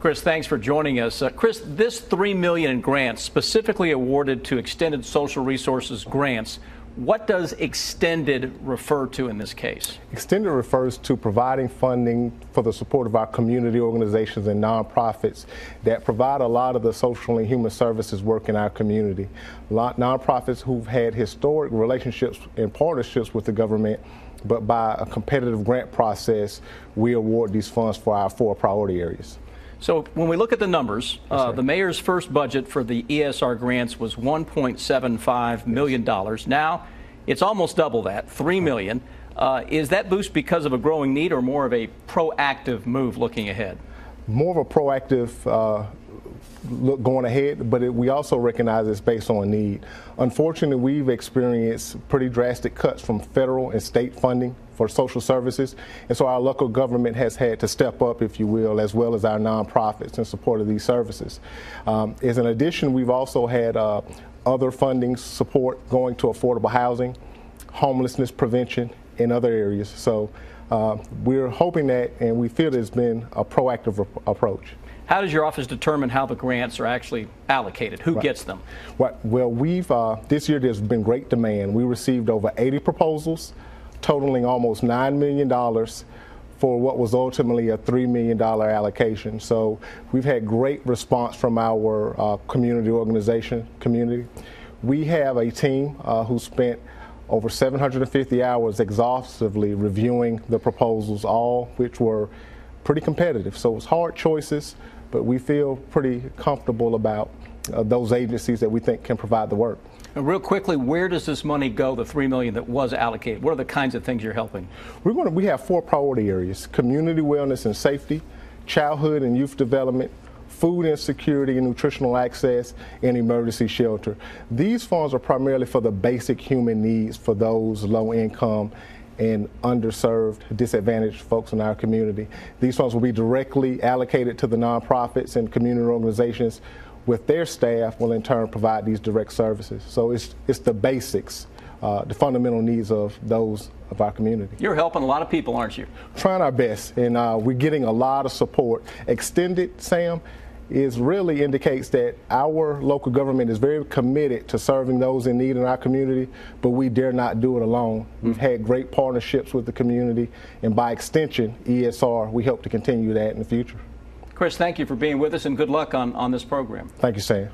Chris, thanks for joining us. Chris, this $3 million in grants specifically awarded to Extended Social Resources grants, what does extended refer to in this case? Extended refers to providing funding for the support of our community organizations and nonprofits that provide a lot of the social and human services work in our community. Nonprofits who've had historic relationships and partnerships with the government, but by a competitive grant process, we award these funds for our 4 priority areas. So when we look at the numbers, the mayor's first budget for the ESR grants was $1.75 million. Now it's almost double that, $3 million. Is that boost because of a growing need or more of a proactive move looking ahead? More of a proactive look going ahead, but we also recognize it's based on need. Unfortunately, we've experienced pretty drastic cuts from federal and state funding for social services, and so our local government has had to step up, if you will, as well as our nonprofits in support of these services. As an addition, we've also had other funding support going to affordable housing, homelessness prevention, and other areas. So we're hoping that, and we feel it's been a proactive approach. How does your office determine how the grants are actually allocated? Who gets them? Well, this year there's been great demand. We received over 80 proposals, totaling almost $9 million for what was ultimately a $3 million allocation. So we've had great response from our community. We have a team who spent over 750 hours exhaustively reviewing the proposals, all which were pretty competitive. So it's hard choices, but we feel pretty comfortable about those agencies that we think can provide the work. And real quickly, where does this money go, the $3 million that was allocated? What are the kinds of things you're helping? We have 4 priority areas: community wellness and safety, childhood and youth development, food insecurity and nutritional access, and emergency shelter. These funds are primarily for the basic human needs for those low income and underserved, disadvantaged folks in our community. These funds will be directly allocated to the nonprofits and community organizations, with their staff will in turn provide these direct services. So it's the basics, the fundamental needs of those of our community. You're helping a lot of people, aren't you? Trying our best, and we're getting a lot of support. Extended, Sam, really indicates that our local government is very committed to serving those in need in our community, but we dare not do it alone. We've had great partnerships with the community, and by extension, ESR, we hope to continue that in the future. Chris, thank you for being with us, and good luck on this program. Thank you, Sam.